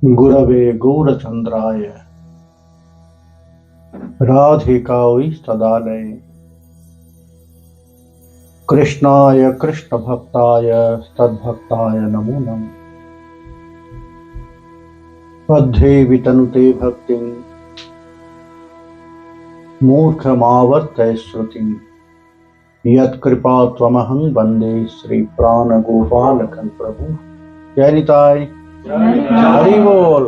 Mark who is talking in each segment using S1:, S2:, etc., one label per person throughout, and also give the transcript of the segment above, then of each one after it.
S1: गुरवे गौरचन्द्राय राधिकायै तदालये कृष्णाय कृष्णभक्ताय तद्भक्ताय नमो नमः। बद्धे वितनुते भक्तिं मूर्खमावर्तय श्रुतिं यत्कृपा त्वमहं वन्दे श्रीप्राणगोपालकं प्रभु। जय निताय हरि बोल।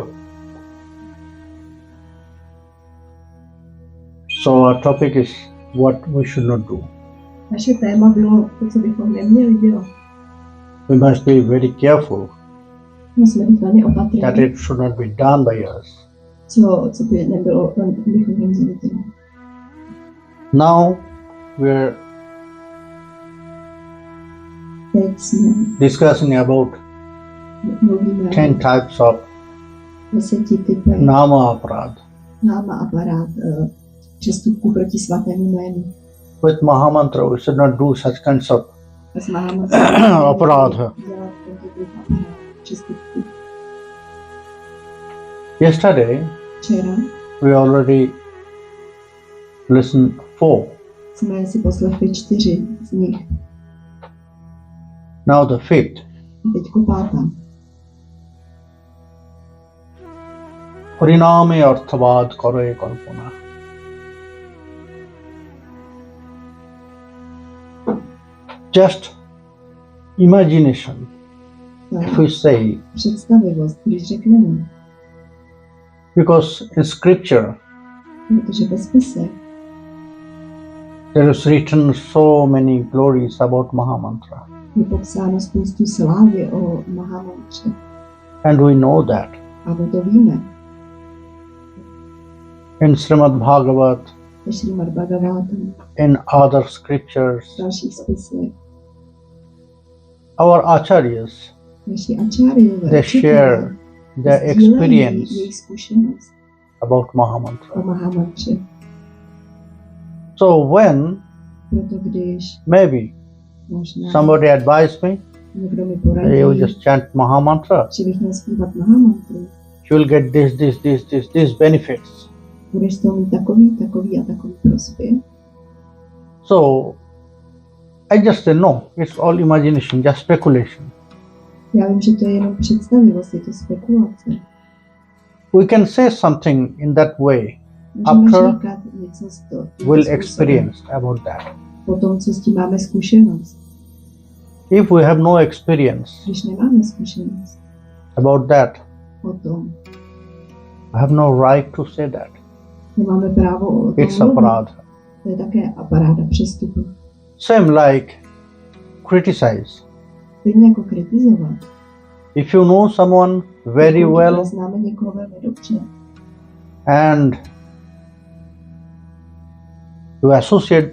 S1: So our topic is what we should not do.
S2: Naše téma bylo to, co bychom neměli dělat.
S1: We must be very careful
S2: Musíme být velmi opatrní,
S1: that it should not be done by us.
S2: co by nebylo, bychom neměli dělat.
S1: Now we're
S2: Teď jsme
S1: discussing about
S2: mluvíme
S1: 10 types of
S2: 10 typech
S1: nama aparad.
S2: náma aparát přestupků proti svatému jménu.
S1: With Mahamantra we should not do such kinds of
S2: S máma
S1: aparát.
S2: dělat tento typ aparát přestupků.
S1: Yesterday
S2: Včera
S1: we already listened 4.
S2: jsme si poslechli 4 z nich.
S1: Now the 5th.
S2: A teďko 5.
S1: Hariname arthavad kare kalpana. Just imagination. If we say,
S2: Představivost, když řekneme,
S1: because in scripture
S2: protože ve spise
S1: there is written so many glories about Mahamantra,
S2: je popsáno spoustu slávy o Mahamantře.
S1: and we know that
S2: A my to víme.
S1: in Srimad Bhagavat,
S2: Ve Šrímad Bhagavatam,
S1: in other scriptures,
S2: v dalších spisech,
S1: our acharyas,
S2: naši ačáriové
S1: they share their experience
S2: jejich zkušenost
S1: about Mahamantra.
S2: o Mahamantře.
S1: So when
S2: Proto když
S1: maybe
S2: možná
S1: somebody advised me,
S2: někdo mi
S1: you
S2: poradí,
S1: just chant Mahamantra,
S2: že bych měl zpívat Mahamantru,
S1: you will get these benefits.
S2: budeš z toho mít takový a takový prospěch.
S1: So I just say no, it's all imagination, just speculation.
S2: Já vím, že to je jenom představivost, je to spekulace.
S1: We can say something in that way
S2: Můžeme
S1: After
S2: říkat něco z toho.
S1: we'll experience about that.
S2: Potom, co s tím máme zkušenost.
S1: If we have no experience
S2: Když nemáme zkušenost,
S1: about that,
S2: potom
S1: I have no right to say that.
S2: nemáme právo o tom
S1: It's
S2: mluvit.
S1: aparad.
S2: To je také aparáda přestupu.
S1: Same like criticize.
S2: Stejně jako kritizovat.
S1: If you know someone very
S2: Pokud
S1: well
S2: známe někoho velmi dobře
S1: and you associate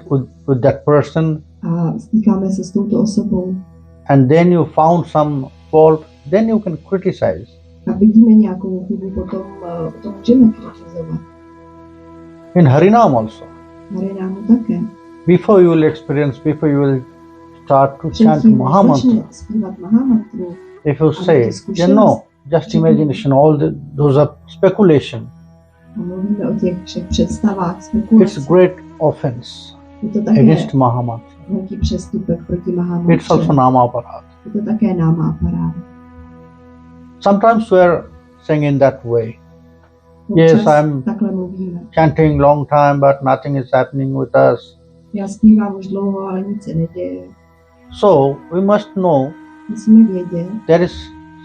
S1: with that person
S2: a stýkáme se s touto osobou
S1: and then you found some fault, then you can criticize.
S2: a vidíme nějakou chybu, potom to můžeme kritizovat.
S1: In Harinam also.
S2: Harinámu také.
S1: Before you will experience, before you will start to chant
S2: Předtím, než
S1: Mahamantra,
S2: začne zpívat Mahamantru,
S1: if you say, no, just imagination, those are speculation,
S2: a mluvíme o těch všech představách,
S1: it's
S2: spekulacích,
S1: great offense
S2: je to také
S1: against Mahamantra.
S2: velký přestupek proti
S1: It's
S2: Mahamantře.
S1: also Nama Aparad.
S2: Je to také náma aparát.
S1: Sometimes we are saying in that way,
S2: Občas
S1: Yes, I'm-
S2: takhle mluvíme.
S1: chanting long time, but nothing is happening with us.
S2: Já zpívám už dlouho, ale nic se neděje.
S1: So we must know
S2: Musíme vědět,
S1: there is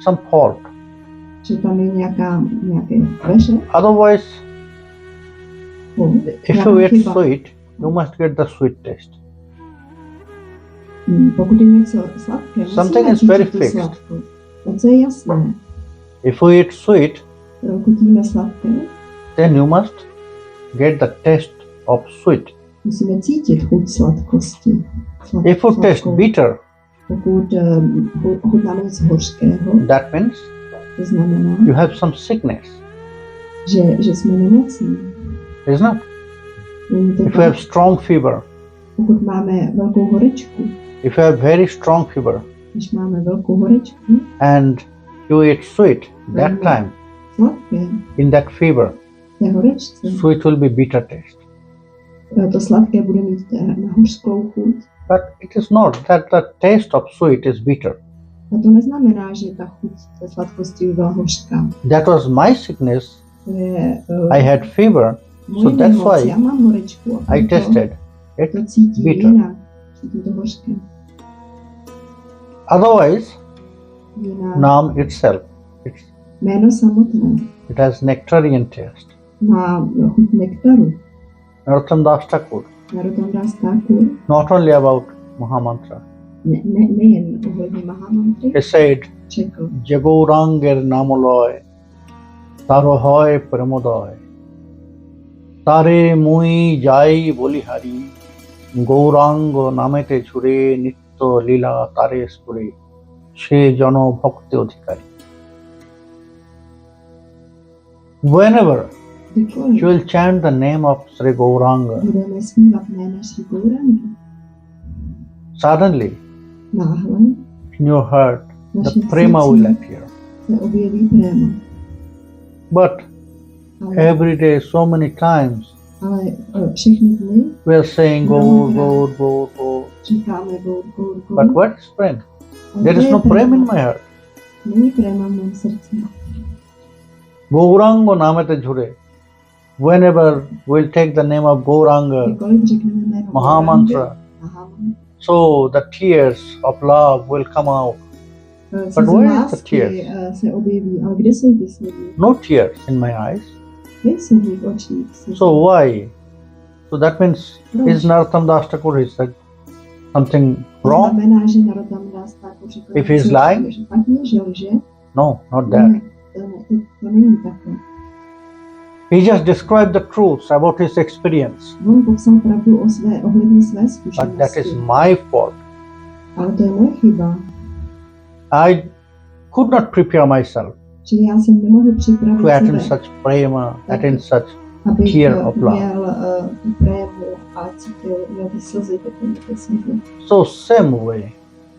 S1: some fault.
S2: že tam je nějaké veře.
S1: Otherwise, if you eat
S2: chyba.
S1: sweet, you must get the sweet taste.
S2: Pokud je něco sladké,
S1: Something
S2: musíme
S1: is very
S2: cítit tu
S1: fixed.
S2: sladkost. To, co je jasné,
S1: If you eat sweet,
S2: pokud jíme sladké,
S1: then you must get the taste of sweet.
S2: musíme cítit chuť sladkosti.
S1: If you taste bitter,
S2: Pokud ochutnáme něco hořkého,
S1: that means
S2: to znamená,
S1: you have some sickness,
S2: že jsme nemocní.
S1: isn't it?
S2: Není to
S1: If you have
S2: tak.
S1: strong fever,
S2: Pokud máme velkou horečku,
S1: if you have very strong fever
S2: když máme velkou horečku,
S1: and you eat sweet, that time
S2: sladké,
S1: In that fever,
S2: té horečce,
S1: sweet will be bitter taste.
S2: to sladké bude mít na hořkou chuť.
S1: But it is not that the taste of sweet is bitter.
S2: A to neznamená, že ta chuť té sladkosti by byla hořká.
S1: That was my sickness.
S2: To je
S1: I had fever,
S2: moje
S1: so that's
S2: nemoc,
S1: why
S2: já mám horečku a
S1: I
S2: proto
S1: tasted it
S2: to cítím
S1: bitter.
S2: jinak, cítím to hořké.
S1: Otherwise,
S2: Jinak.
S1: Nam itself,
S2: Jméno samotné
S1: it has nectarian taste.
S2: má chuť nektaru.
S1: Narottam Das Thakur,
S2: Narottam Das Thakur
S1: not only about Mahamantra,
S2: nejen ohledně Mahamantry,
S1: he said,
S2: řekl,
S1: Jagouranger namoloy, taro hoy premodoy, tare mui jai bolihari, Gauranga নামেতে ছুড়ে নিত্য লীলা তারে স্ফুরে সে জন ভক্তি অধিকারী. Whenever
S2: kdykoliv
S1: you will chant the name of Sri Gauranga,
S2: budeme zpívat jméno Sri Gaurangy,
S1: suddenly
S2: náhle
S1: in your heart
S2: v
S1: the
S2: našich
S1: prema will
S2: srdcích
S1: appear.
S2: se objeví préma.
S1: But
S2: Ale,
S1: every day, so many times,
S2: ale všechny dny
S1: we are saying Gaur, Gaur, Gaur, Gaur.
S2: říkáme Gaur, Gaur, Gaur.
S1: But what is prem?
S2: Ale
S1: There
S2: to
S1: is
S2: je
S1: no prem in
S2: préma.
S1: my heart.
S2: Není préma v mém srdci.
S1: Gauranga namete jhure. Whenever we'll take the name of Gauranga,
S2: Kdykoliv řekneme jméno
S1: Mahamantra,
S2: Gaurangy, Mahamantra,
S1: so the tears of love will come out.
S2: slzy
S1: where is the
S2: lásky
S1: tears?
S2: se objeví. Ale kde jsou ty slzy?
S1: No tears in my eyes.
S2: Nejsou v mých očích slzy.
S1: So why? So that means is Narottam Das Thakur is that something
S2: To
S1: wrong?
S2: znamená, že Narottam Das Thakur řekl,
S1: If he's
S2: něco
S1: lying?
S2: špatně, že lže?
S1: No, not that.
S2: Ne, to není takové.
S1: He just described the truths about his experience.
S2: On popsal pravdu ohledně své
S1: But that is
S2: zkušenosti.
S1: my fault.
S2: Ale to je moje chyba,
S1: I could not prepare myself
S2: že já jsem nemohl
S1: to
S2: připravit
S1: attend
S2: sebe,
S1: such prema, attend such
S2: abych
S1: tear of love.
S2: měl tu prému a cítil měl ty slzy, ty slzy.
S1: So same way,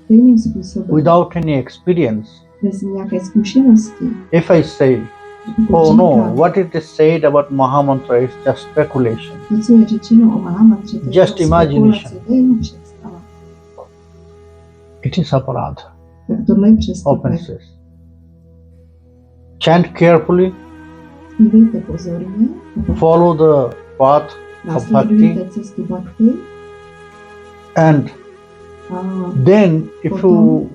S2: Stejným způsobem,
S1: without any experience,
S2: bez nějaké zkušenosti.
S1: if I say,
S2: Pokud
S1: oh no,
S2: říkám,
S1: what it is said about Mahamantra is just speculation.
S2: to, co je řečeno o Mahamantře, to je
S1: Just
S2: jenom
S1: imagination.
S2: spekulace, to je jenom představa.
S1: It is aparadha,
S2: Tak tohle je přestupek.
S1: offenses. Chant carefully,
S2: Zpívejte pozorně,
S1: follow the path of bhakti,
S2: následujte cestu bhakti
S1: and
S2: a
S1: then if you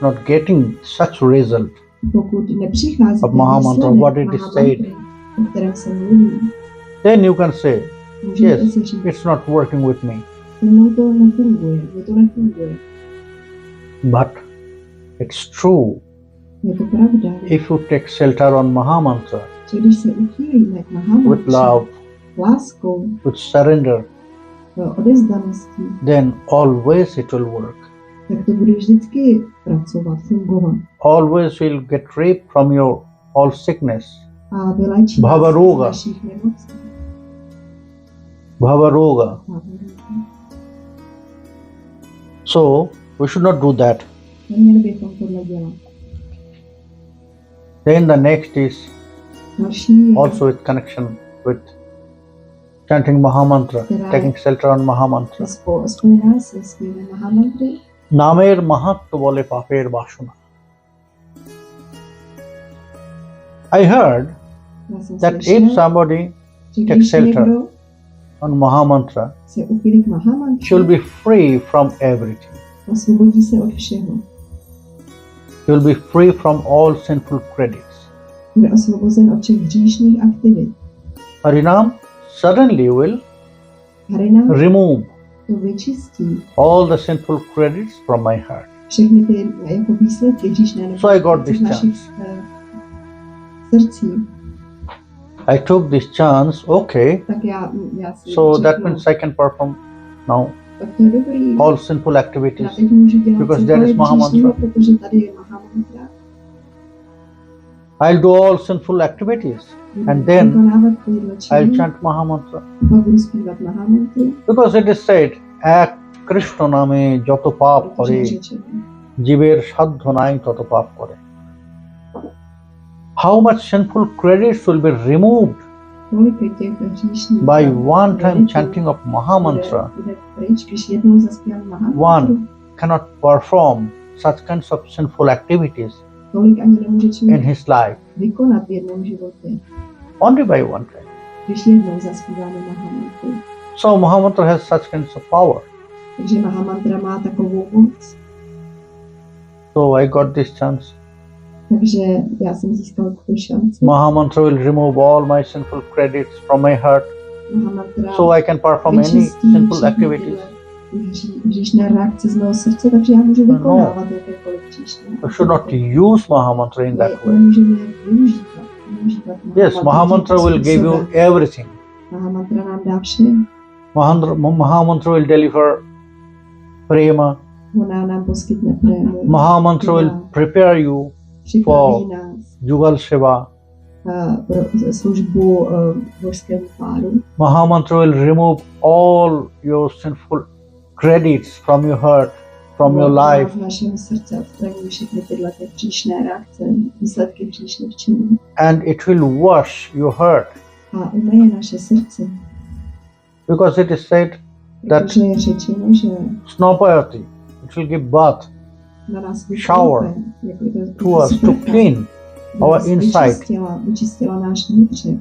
S1: not getting such result,
S2: pokud nepřichází
S1: Of Mahamantra, what it is said.
S2: o kterém se mluví,
S1: then you can say,
S2: můžete
S1: yes,
S2: si říct,
S1: it's not working with me.
S2: se mnou to nefunguje, mně to nefunguje.
S1: But it's true.
S2: Je to pravda,
S1: If you take shelter on Mahamantra
S2: že když se uchýlíme k
S1: with
S2: Mahamantře,
S1: love,
S2: láskou,
S1: with surrender,
S2: odevzdaností,
S1: then always it will work.
S2: tak to bude vždycky pracovat, fungovat.
S1: Always will get rid from your all sickness.
S2: A vylečí
S1: Bhava
S2: nás z
S1: roga.
S2: našich nemocí.
S1: Bhava roga.
S2: Bhava roga.
S1: So we should not do that.
S2: Neměli bychom tohle dělat.
S1: Then the next is
S2: Další,
S1: also with connection with chanting Mahamantra, taking shelter on Mahamantra.
S2: spojená se zpěvem Mahamantry.
S1: নামের মাহাত্ম বলে পাপের বাসনা. I heard
S2: Já jsem
S1: that
S2: slyšela,
S1: if somebody
S2: že
S1: takes
S2: když
S1: shelter
S2: někdo
S1: on Mahamantra,
S2: se uchýlí k
S1: she will
S2: Mahamantře,
S1: be free from everything.
S2: osvobodí se od všeho.
S1: She will be free from all sinful credits.
S2: Bude osvobozen od všech hříšných aktivit.
S1: Harinam suddenly will
S2: Harina
S1: remove
S2: to vyčistí
S1: all the sinful credits from my heart.
S2: všechny ty jako výsledky hříšné
S1: So I got this
S2: z našich
S1: chance.
S2: srdcí.
S1: I took this chance, okay,
S2: Tak já si
S1: so that
S2: řeknu,
S1: means I can perform now
S2: tak to je dobrý.
S1: all sinful
S2: Já
S1: activities.
S2: teď můžu dělat
S1: Because there is
S2: cokoliv
S1: Mahamantra.
S2: hříšného, protože tady je Mahamantra.
S1: I'll do all sinful activities and then
S2: vykonávat tyhle
S1: I'll
S2: činy,
S1: chant Mahamantra.
S2: pak budu zpívat Mahamantru,
S1: Because it is said, এক কৃষ্ণ নামে যত পাপ
S2: protože
S1: করে
S2: je řečeno.
S1: জীবের সাধ্য নাই তত পাপ করে. how much sinful credits will be removed
S2: Kolik těch hříšných
S1: by one time
S2: kreditů
S1: chanting of Mahamantra.
S2: bude pryč, když jednou zaspíváme Mahamantru.
S1: One cannot perform such kinds of sinful activities
S2: Tolik ani nemůže
S1: in
S2: člověk
S1: his life
S2: vykonat v jednom životě,
S1: only by one time.
S2: když jednou zaspíváme Mahamantru.
S1: So Mahamantra has such kinds of power.
S2: Takže Mahamantra má takovou moc.
S1: So I got this chance.
S2: Takže já jsem získal tuto šanci.
S1: Mahamantra will remove all my sinful credits from my heart,
S2: Mahamantra
S1: so I can perform any
S2: vyčistí
S1: sinful
S2: všechny
S1: activities.
S2: tyhle hříšné reakce z mého srdce, takže já můžu
S1: No.
S2: vykonávat jakékoliv hříšné.
S1: I should not use Mahamantra in that way.
S2: Nemůžeme využívat
S1: Yes, Mahamantra will give you everything.
S2: Mahamantra nám dá vše.
S1: Mahamantra will deliver prema.
S2: Ona nám poskytne prému.
S1: Mahamantra will prepare you
S2: Připraví nás
S1: Jugal Seva.
S2: pro službu božskému páru.
S1: Mahamantra will remove all your sinful credits from your heart, from your life.
S2: Z našeho srdce odstraní všechny tyhle hříšné reakce, výsledky hříšných činů.
S1: And it will wash your heart.
S2: A umyje naše srdce.
S1: Because it is said that
S2: Protože je řečeno, že
S1: Snopayati, it will give bath
S2: na nás
S1: shower to us to clean our inside.
S2: Vyčistila náš vnitřek.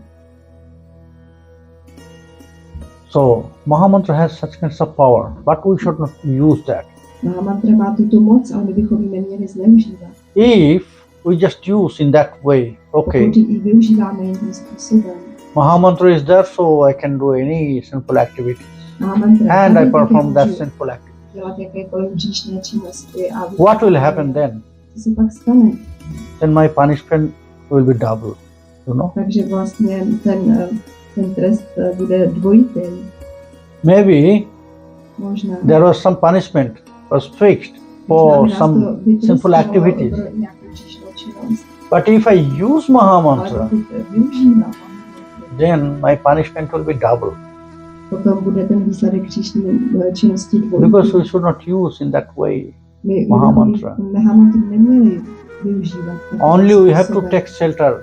S1: So Mahamantra has such kinds of power, but we should not use that.
S2: Mahamantra má tuto moc, ale my bychom ji neměli zneužívat.
S1: If we just use in that way, okay,
S2: Pokud ji využíváme jen tím způsobem.
S1: Mahamantra is there, so I can do any sinful activities,
S2: Mahamantra
S1: and I
S2: tady
S1: perform that
S2: můžu
S1: sinful activity.
S2: dělat jakékoliv hříšné činnosti. A
S1: What will happen then?
S2: Co se pak stane?
S1: Then my punishment will be double, you know.
S2: Takže vlastně ten trest bude dvojitý.
S1: Maybe
S2: Možná.
S1: there was some punishment was fixed for some sinful activities. But if I use Mahamantra, then my punishment will be double.
S2: Potom bude ten výsledek hříšné činnosti dvojitý.
S1: Because we should not use in that way
S2: My
S1: Mahamantra.
S2: Mahamantru neměli využívat.
S1: Only we have to take shelter.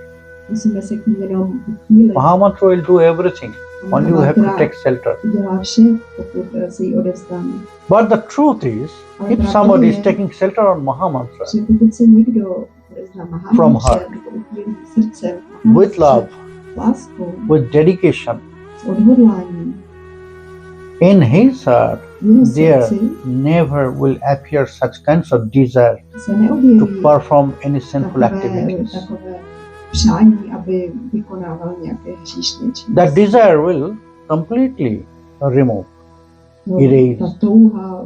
S2: Musíme se k ní jenom uchýlit.
S1: Mahamantra will do everything. Only we have to take shelter.
S2: Udělá vše, pokud se jí odevzdáme.
S1: But the truth is, if somebody is taking shelter on Mahamantra
S2: Že pokud se někdo odevzdá
S1: From
S2: Mahamantře,
S1: heart,
S2: nebo uchýlí srdcem,
S1: with love,
S2: láskou,
S1: with dedication,
S2: s odhodláním,
S1: in his heart,
S2: v jeho
S1: there
S2: srdci
S1: never will appear such kinds of desire
S2: se
S1: to
S2: neobjeví
S1: perform any sinful activities.
S2: takové přání, aby vykonával nějaké hříšné činnosti.
S1: That desire will completely remove, erase.
S2: Ta touha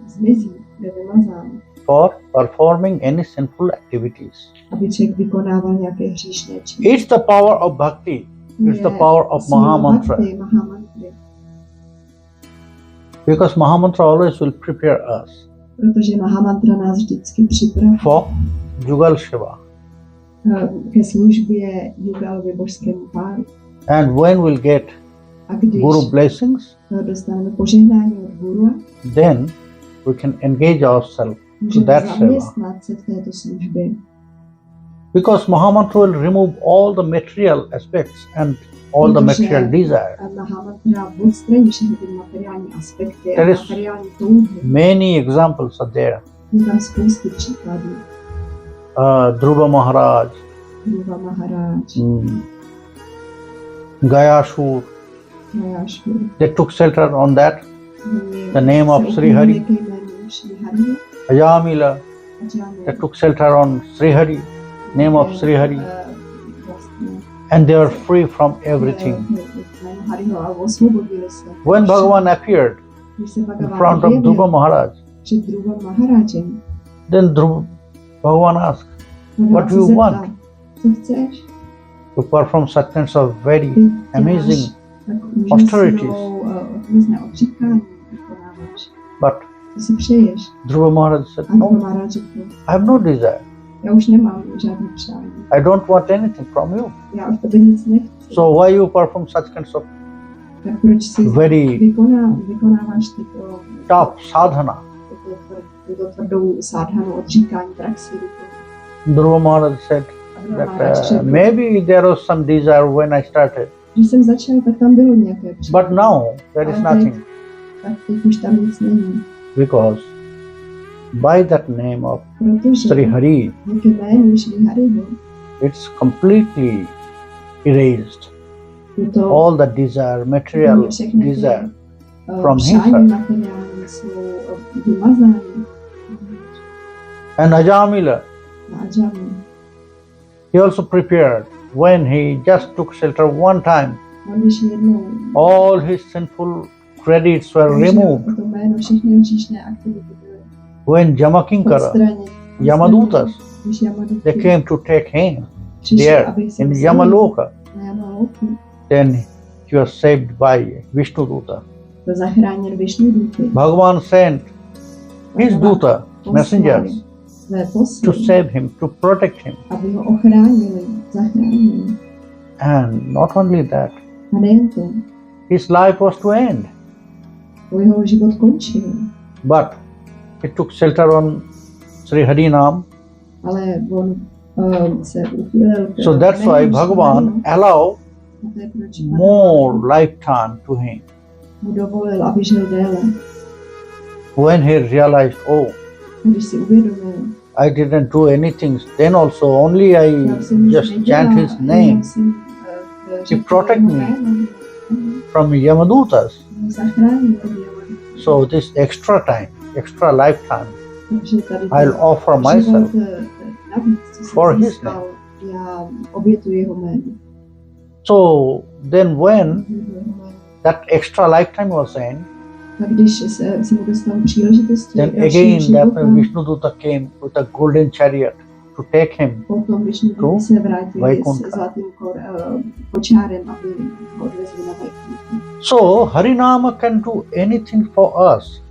S2: zmizí, je vymazána,
S1: for performing any sinful activities.
S2: aby člověk vykonával nějaké hříšné činnosti.
S1: It's the power of bhakti. It's the power of
S2: síla
S1: Mahamantra.
S2: bhakti, Mahamantry.
S1: Because Mahamantra always will prepare us
S2: Protože Mahamantra nás vždycky připraví
S1: for Jugal Shiva.
S2: ke službě Jugalově božskému páru.
S1: And when we'll get
S2: A když
S1: Guru blessings,
S2: dostaneme požehnání od Guru,
S1: then we can engage ourselves to
S2: můžeme
S1: that seva.
S2: zaměstnat se v této službě.
S1: Because Mahamantra will remove all the material aspects and all the
S2: Protože
S1: material desire.
S2: Mahamantra odstraní všechny ty materiální aspekty a
S1: There is
S2: materiální touhy.
S1: Many examples are there.
S2: Je tam spousty příkladů.
S1: Dhruva Maharaj,
S2: Dhruva Maharaj,
S1: Gayashur,
S2: Gayashur.
S1: they took shelter on that.
S2: Oni
S1: The name of
S2: se
S1: Sri Hari.
S2: uklonili ke jménu Sri Hari.
S1: Ajamila,
S2: Ajamila.
S1: they took shelter on Sri Hari, name of Sri Hari,
S2: Vlastně,
S1: and they are free from everything.
S2: jméno Hariho a osvobodili se.
S1: When Bhagavan appeared
S2: Když se
S1: in
S2: Bhagavan
S1: front of Dhruva
S2: objevil
S1: Maharaj,
S2: před Dhruva Maharajem,
S1: then Bhagavan asked,
S2: Bhagavan
S1: what do
S2: se
S1: you
S2: zeptal,
S1: want?
S2: Co chceš?
S1: To perform such kinds of very
S2: Ty
S1: amazing,
S2: děláš
S1: austerities.
S2: různé odříkání, vykonáváš.
S1: but
S2: Co si přeješ?
S1: Dhruva Maharaj said,
S2: A Dhruva
S1: no,
S2: Maharaj řekl,
S1: I have no desire.
S2: já už nemám žádné přání.
S1: I don't want anything from you.
S2: Já od tebe nic nechci.
S1: So why you perform such kinds of
S2: Tak proč si
S1: very
S2: vykonáváš tyto
S1: tough sadhana?
S2: tuto tvrdou sádhanou odříkání praxi?
S1: Dhruva Maharaj said,
S2: A
S1: that maybe there was some desire when I started,
S2: Když jsem začal, tak tam bylo nějaké přání.
S1: but now there is
S2: Ale
S1: nothing,
S2: tak teď už tam nic není.
S1: because by that name of
S2: Protože
S1: Sri Hari,
S2: díky jménu Šri Hariho
S1: it's completely erased.
S2: je to
S1: All the desire, material
S2: všechny ty,
S1: desire from
S2: přání
S1: himself.
S2: materiální jsou vymazány.
S1: And Ajamila,
S2: A Ajami,
S1: he also prepared when he just took shelter one time.
S2: on když jednou
S1: All his sinful credits were removed.
S2: to jméno všechny hříšné aktivity byly
S1: When Jamakinkara,
S2: odstranit.
S1: Yamadutas,
S2: Když Yamaduti
S1: they came to take him
S2: přišli,
S1: there
S2: aby se
S1: in
S2: vzali
S1: Yamaloka,
S2: na Yamaloku,
S1: then he was saved by Vishnuduta.
S2: byl zachráněn Višnuduty.
S1: Bhagavan sent his Duta, messengers,
S2: své
S1: to
S2: posly,
S1: save him, to protect him.
S2: aby ho ochránili, zachránili.
S1: And not only that,
S2: A nejen to,
S1: his life was to end.
S2: jeho život končil,
S1: But he took shelter on Sri Harinam.
S2: ale on se uchýlil k
S1: So that's why
S2: jménu
S1: Bhagavan
S2: Šri
S1: allowed
S2: Hariho. A to je proč
S1: more lifetime to him.
S2: mu dovolil, aby žil déle.
S1: When he realized, oh,
S2: A když si uvědomil,
S1: I didn't do anything, then also only I
S2: já jsem nic
S1: just
S2: nedělal,
S1: chant his name
S2: jenom jsem, řekl
S1: protect
S2: jeho
S1: me.
S2: jméno,
S1: from Yamadutas.
S2: mě zachránil od Yamaduty.
S1: So this extra time, extra lifetime,
S2: Takže tady
S1: I'll offer myself
S2: navíc, co jsem
S1: for his
S2: získal, já obětuji jeho jméno.
S1: So then when
S2: Obětuji jeho jméno.
S1: that extra lifetime was in,
S2: Tak když si mu dostal příležitosti
S1: then
S2: dalšího
S1: again that
S2: života,
S1: Vishnuduta came with a golden chariot to take him.
S2: potom Višnu
S1: to
S2: se vrátili
S1: Vaikuntha.
S2: s zlatým kočárem, aby ho odvezli na Vaikunthu.
S1: So Harinama can do anything for us,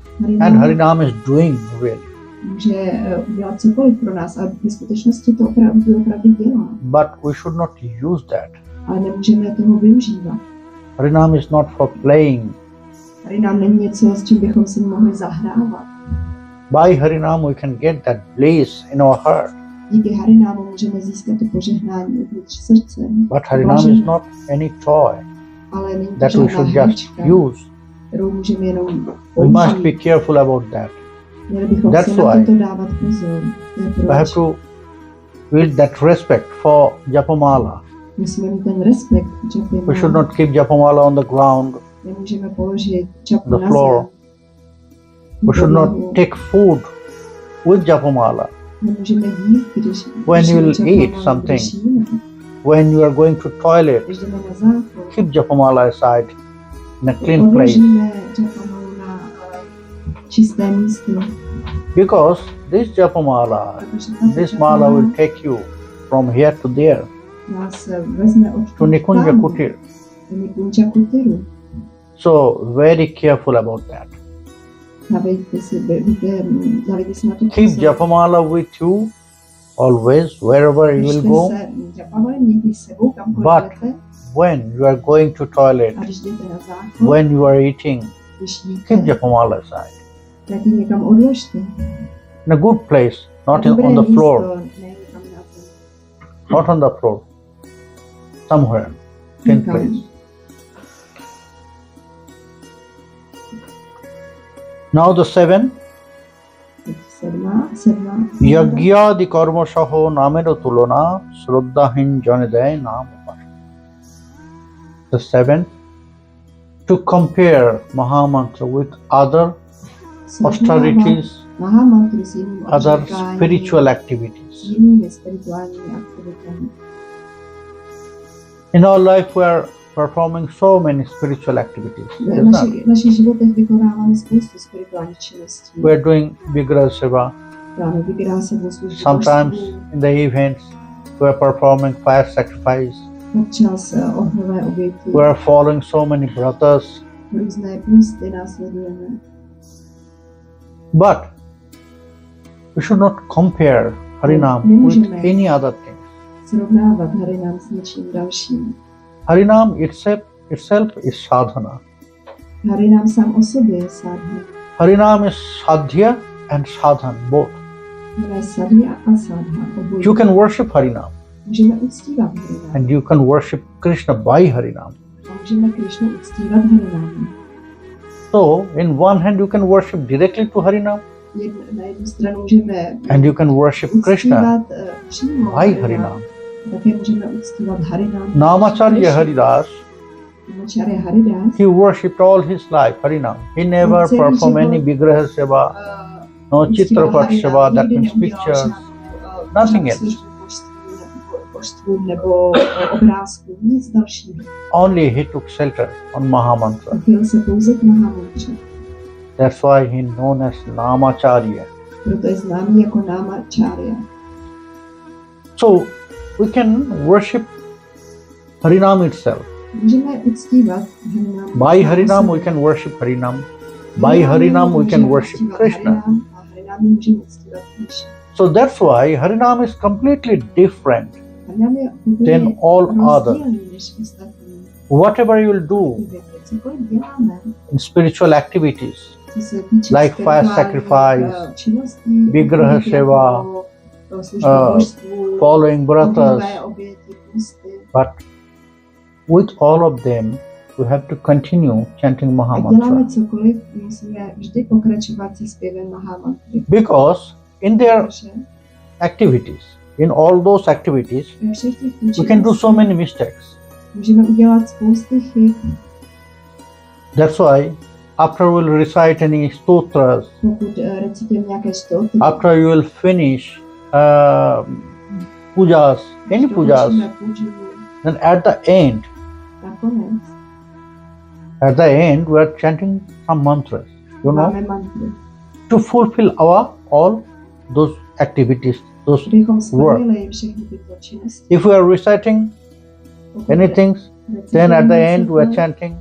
S1: and Harinama is doing really.
S2: Může udělat cokoliv pro nás, a v skutečnosti to opravdu dělá.
S1: But we should not use that.
S2: Ale nemůžeme toho využívat.
S1: Harinama is not for playing.
S2: Harinám není něco, s čím bychom si mohli zahrávat.
S1: By Harinama we can get that bliss in our heart.
S2: Díky Harinámu můžeme získat to požehnání uvnitř srdce.
S1: But Harinama is not any toy
S2: Ale není to
S1: that we should
S2: žádná
S1: just
S2: hračka,
S1: use.
S2: kterou můžeme jenom
S1: We must be
S2: použít.
S1: careful about that.
S2: Měli bychom
S1: That's
S2: si na
S1: why
S2: toto dávat pozor. To je
S1: We have
S2: proč.
S1: to build that respect for Japamala.
S2: Musíme mít ten respekt k Japu.
S1: We should not keep Japamala on the ground,
S2: Nemůžeme položit Japu
S1: the
S2: na
S1: floor.
S2: zem.
S1: We should not
S2: Podlahu.
S1: take food with Japamala.
S2: Nemůžeme jít, když
S1: When
S2: když
S1: you will
S2: Japu
S1: eat
S2: máme,
S1: something.
S2: když jíme.
S1: When you are going to toilet,
S2: Když jdeme na záchod,
S1: keep Japamala aside in a clean place,
S2: položíme Japu na čisté místo.
S1: because this Japamala,
S2: Protože tato
S1: this
S2: Japu
S1: mala will take you from here to there,
S2: nás vezme od
S1: to Nikunja
S2: tam,
S1: Kutir.
S2: do Nikunja Kutiru.
S1: So very careful about that.
S2: Dávejte si na to
S1: Keep Japamala with you always, wherever you will go.
S2: Mějte s sebou, kamkoliv
S1: But
S2: jdete,
S1: when you are going to toilet,
S2: a když jdete na záchod,
S1: when you are eating,
S2: když
S1: keep
S2: jíte,
S1: Japamala aside.
S2: tak ji někam odložte.
S1: In a good place, not
S2: Na
S1: in,
S2: dobré
S1: on the
S2: místo,
S1: floor,
S2: ne někam na zem.
S1: not on the floor, somewhere, clean
S2: Někam.
S1: place. Now the seven,
S2: Tak sedmá.
S1: Yagyadi karma saho namero tulona shraddhahin jane day nam upar. The seventh, to compare Mahamantra with other austerities,
S2: Mahamantru s jiným
S1: other
S2: odříkáním,
S1: spiritual activities.
S2: s jinými spirituálními aktivitami.
S1: In our life, we are performing so many spiritual activities.
S2: V našich životech vykonáváme spoustu spirituálních činností.
S1: We are doing Vigraha Seva.
S2: Dáme Vigraha Sevu, službu
S1: Sometimes
S2: božstvu,
S1: in the events, we are performing fire sacrifice.
S2: občas ohnové oběti,
S1: We are following so many brothers.
S2: různé půsty následujeme.
S1: But we should not compare Harinam with any other thing.
S2: Srovnávat Harinám s něčím dalším.
S1: Harinam itself is sadhana.
S2: Harinám sám o sobě je sadhana.
S1: Harinam is sadhya and sadhan both.
S2: To je sadhya a sadhana. Obojí.
S1: You can worship Harinam.
S2: Můžeme uctívat Harinám.
S1: and you can worship Krishna by Harinam.
S2: A můžeme Krišnu uctívat Harinámem.
S1: So, in one hand, you can worship directly to Harinam,
S2: Na jednu stranu můžeme
S1: and you can worship Krishna
S2: uctívat přímo
S1: by Harinam.
S2: Také můžeme uctívat Harinám.
S1: Namacharya Haridas,
S2: Namacharya Haridas
S1: he worshipped all his life Harinam. He never performed any Vigraha Seva, no Chitrapat Seva, that means pictures, nothing else.
S2: Božstvům nebo obrázkům, nic dalšího.
S1: Only he took shelter on Mahamantra.
S2: Uchyl se pouze k Mahamantře.
S1: That's why he known as Namacharya.
S2: Proto je známý jako Namacharya.
S1: So we can worship Harinam itself.
S2: Můžeme uctívat Harinám.
S1: By Harinam we can worship Harinam. By Harinam we can worship Krishna.
S2: A Harinám můžeme uctívat Krishna.
S1: So that's why Harinam is completely different
S2: Harinám je
S1: than
S2: úplně
S1: all other.
S2: rozdílný než ostatní.
S1: Whatever you will do
S2: Aktivity. Cokoliv děláme,
S1: in spiritual activities,
S2: co se týče
S1: like fire
S2: spirituálních,
S1: sacrifice,
S2: činností,
S1: Vigraha
S2: jako
S1: Seva,
S2: služba božstvu,
S1: following bratas,
S2: ohnové oběti, pusty.
S1: but with all of them we have to continue chanting
S2: A
S1: Mahamantra.
S2: děláme cokoliv, musíme vždy pokračovat se zpěvem Mahamantry.
S1: Because in their
S2: Protože
S1: activities, in all those activities,
S2: ve všech těch
S1: we can do so many mistakes.
S2: můžeme udělat spousty chyb,
S1: That's why after we'll recite any stotras,
S2: pokud recitujeme nějaké stotry.
S1: after you will finish pujas, any pujas, then at the end
S2: Nakonec
S1: we are chanting some mantras, you know,
S2: máme mantry.
S1: to fulfill our all those activities, those
S2: Abychom
S1: work.
S2: splnili všechny tyto činnosti.
S1: If we are reciting
S2: Pokud
S1: anything,
S2: recitujeme
S1: then at the end we are
S2: cokoliv,
S1: chanting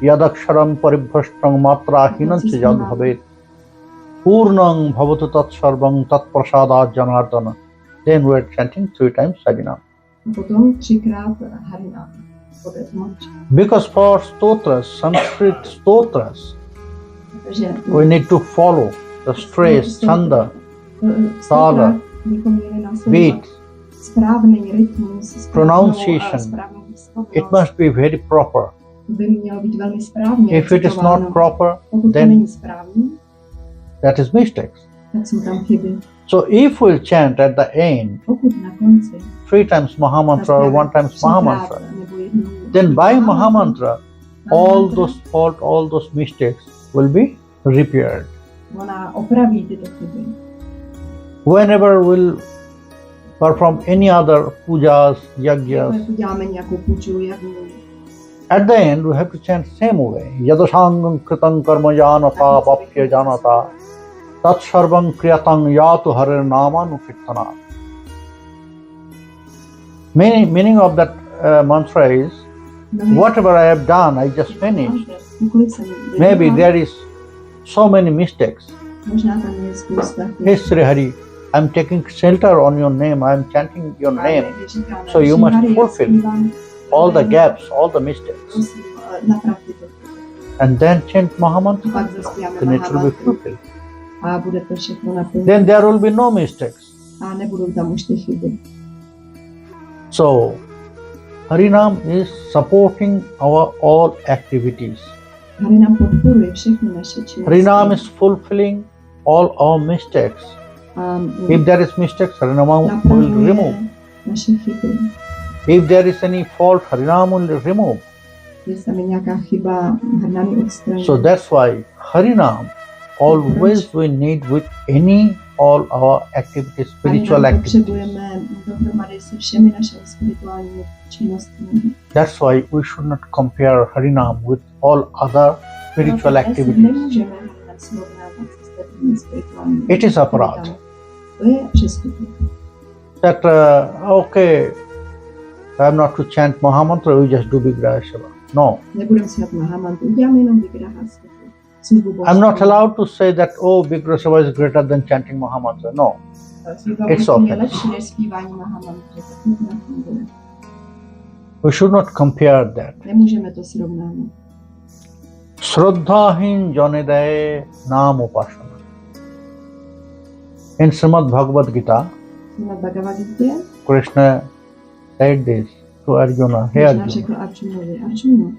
S1: Yadaksharam paribhashtang matra hinancha jad bhavet Purnang bhavatu tat sarvang tat prasadat janardana. Then we are chanting 3 times Harinam.
S2: a potom 3krát Harinám. Podle mantry.
S1: Because for stotras, Sanskrit stotras,
S2: Takže
S1: we need to follow the strays, chanda,
S2: stokrát bychom měli následovat
S1: beat.
S2: správný rytmus,
S1: Pronunciation.
S2: správnou výslovnost.
S1: It must be very proper.
S2: To by mělo být velmi správně
S1: If it is
S2: recitováno.
S1: not proper,
S2: Pokud to
S1: then
S2: není správný,
S1: that is mistakes.
S2: tak jsou tam chyby.
S1: So if we'll chant at the end
S2: Pokud na konci
S1: 3 times Mahamantra or 1 times Mahamantra,
S2: nebo jednou
S1: then by Mahamantra, all those fault, all those mistakes will be repaired.
S2: ona opraví tyto chyby.
S1: Whenever we'll perform any other pujas,
S2: Jako
S1: yajnas,
S2: děláme nějakou puču, jak mluví.
S1: at the end we have to chant same way. Yadashangam kritam karma janata papya janata tat sarvam kriyatang yatu harir namanukirtana. Meaning of that mantra is, whatever I have done, I just finished.
S2: Cokoliv jsem
S1: Maybe
S2: dělala,
S1: there is so many mistakes.
S2: možná tam je spousta chyb.
S1: Hey Sri Hari, I'm taking shelter on your name, I'm chanting your name. So you must fulfill all the gaps, all the mistakes,
S2: Prosím, naprav tyto chyby.
S1: and then chant Mahamantra,
S2: Pak zaspíváme
S1: then it will be
S2: Mahamantru
S1: fulfilled.
S2: a bude to všechno naplněno.
S1: Then there will be no mistakes.
S2: A nebudou tam už ty chyby.
S1: So, Harinam is supporting our all activities.
S2: Harinám podporuje všechny naše činnosti.
S1: Harinam is fulfilling all our mistakes.
S2: A
S1: If there is mistakes, Harinam will
S2: napravuje
S1: remove.
S2: naše chyby.
S1: If there is any fault, Harinam will remove.
S2: Jestli tam je nějaká chyba, Harinám ji odstraní.
S1: So that's why Harinam always we need with any all our activities, spiritual
S2: Harinám
S1: activities.
S2: potřebujeme dohromady se všemi našimi spirituálními činnostmi.
S1: That's why we should not compare Harinam with all other spiritual
S2: Proto
S1: activities.
S2: nemůžeme Harinám srovnávat s ostatními spirituálními
S1: It is aparad.
S2: aktivitami. To je přestupek.
S1: That okay, I'm not to chant Mahamantra, we just do Vigraha Seva. No,
S2: Nebudeme si dělat Mahamantru, uděláme jenom Vigraha službu božstvu.
S1: I'm not allowed to say that Vigraha Seva is greater than chanting Mahamantra. No,
S2: Služba
S1: it's
S2: božstvu je
S1: offense.
S2: lepší než zpívání Mahamantry, tak to nefunguje.
S1: we should not compare that.
S2: Nemůžeme to srovnávat.
S1: Shraddhahin Janidaye Nam Upasana. In Srimad Bhagavad Gita,
S2: Na Bhagavad Gita
S1: Krishna said this to Arjuna. Hey
S2: Krishna
S1: Arjuna,
S2: řekl Arjunovi, Arjuno,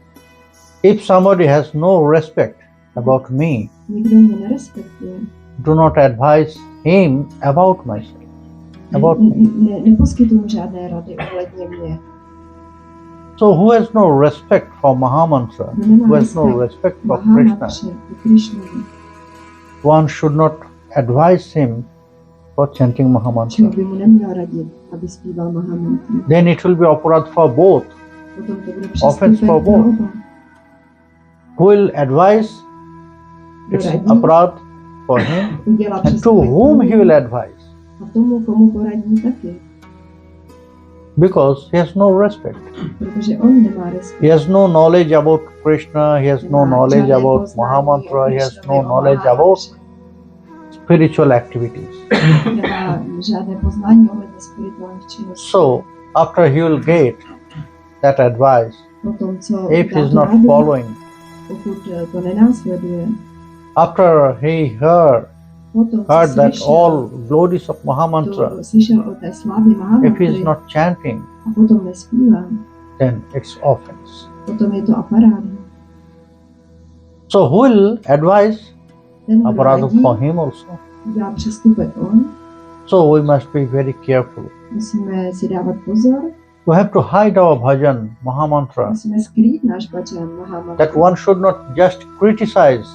S1: if somebody has no respect about me,
S2: nikdo mě nerespektuje,
S1: do not advise him about myself. About me.
S2: Neposkytuju mu žádné rady ohledně mě.
S1: So who has no respect for Mahamantra, who has no respect for Krishna,
S2: Krishna,
S1: one should not advise him for chanting Mahamantra.
S2: by mu neměl radit, aby zpíval Mahamantru.
S1: Then it will be aparad for both.
S2: Potom to bude
S1: Offense
S2: přestupek
S1: for
S2: pro
S1: both.
S2: oba.
S1: Who will advise? It's
S2: Radí,
S1: aparad for him.
S2: udělá
S1: And to
S2: přestupek
S1: whom
S2: pro
S1: he
S2: oba.
S1: will advise?
S2: A tomu, komu poradí taky.
S1: Because he has no respect.
S2: Protože on nemá respekt.
S1: He has no knowledge about Krishna, he has no
S2: Nemá
S1: knowledge
S2: žádné
S1: about
S2: poznání
S1: Mahamantra,
S2: o
S1: he has
S2: Krishnovi,
S1: no
S2: o
S1: knowledge about
S2: Mahamantře.
S1: spiritual activities.
S2: Nemá žádné poznání ohledně spirituálních činností.
S1: So, after he will get that advice,
S2: Potom, co
S1: if he
S2: dá
S1: is
S2: tu
S1: not
S2: radu,
S1: following,
S2: pokud to nenásleduje,
S1: after he heard
S2: potom, co
S1: that
S2: slyšel,
S1: all glories of Mahamantra,
S2: to slyšel o té slávě
S1: if he
S2: Mahamantry
S1: is not chanting,
S2: a potom nespívá,
S1: then it's offense.
S2: potom je to aparát.
S1: So, who will advise?
S2: Ten, kdo
S1: Aparadu
S2: radí,
S1: for him also.
S2: dělá přestupek on,
S1: So, we must be very careful.
S2: musíme si dávat pozor,
S1: We have to hide our bhajan, Mahamantra,
S2: musíme skrýt náš bhajan Mahamantru,
S1: that one should not just criticize,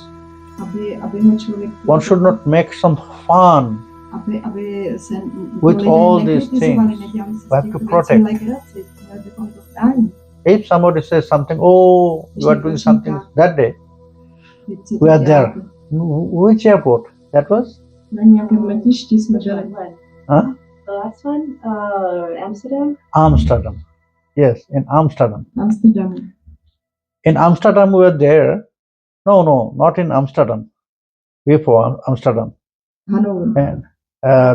S2: aby ho člověk
S1: one should not make some fun.
S2: aby se
S1: With
S2: lidé
S1: all these
S2: nekritizovali,
S1: things,
S2: nedělali si
S1: we have
S2: z
S1: to
S2: těchto
S1: protect.
S2: věcí legraci, měli bychom to chránit.
S1: If somebody says something, oh, you are doing something that day,
S2: Co to
S1: we are
S2: děláte?
S1: there. Which airport? That was?
S2: Na nějakém letišti jsme byli.
S1: Huh?
S3: The last one, Amsterdam.
S1: Amsterdam. Yes, in Amsterdam.
S2: V Amsterdamu.
S1: In Amsterdam, we were there. No, not in Amsterdam. Before Amsterdam.
S2: Hanover.
S1: And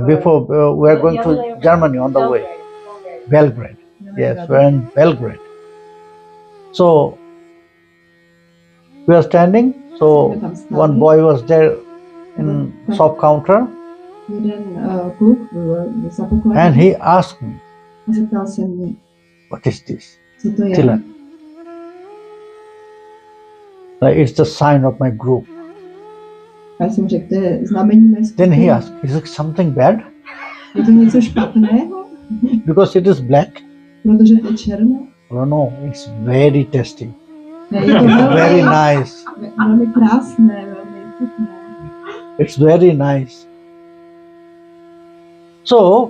S1: before we are going to Germany on the way. Belgrade. Yes, we're in Belgrade. So we are standing. So
S2: Jsme tam stáli.
S1: one boy was there in shop counter,
S2: Jeden kluk za pokladem
S1: and he asked me,
S2: a zeptal se mě,
S1: "What is this?"
S2: co to je.
S1: Tilan. Like, it's the sign of my group.
S2: A já jsem řekl, to je znamení mé skupiny.
S1: Then he asked, "Is it something bad?"
S2: Je to něco špatného?
S1: Because it is black.
S2: Protože to je černé?
S1: No, it's very tasty,
S2: Ne, je to
S1: very nice.
S2: velmi krásné, velmi chutné.
S1: It's very nice. So,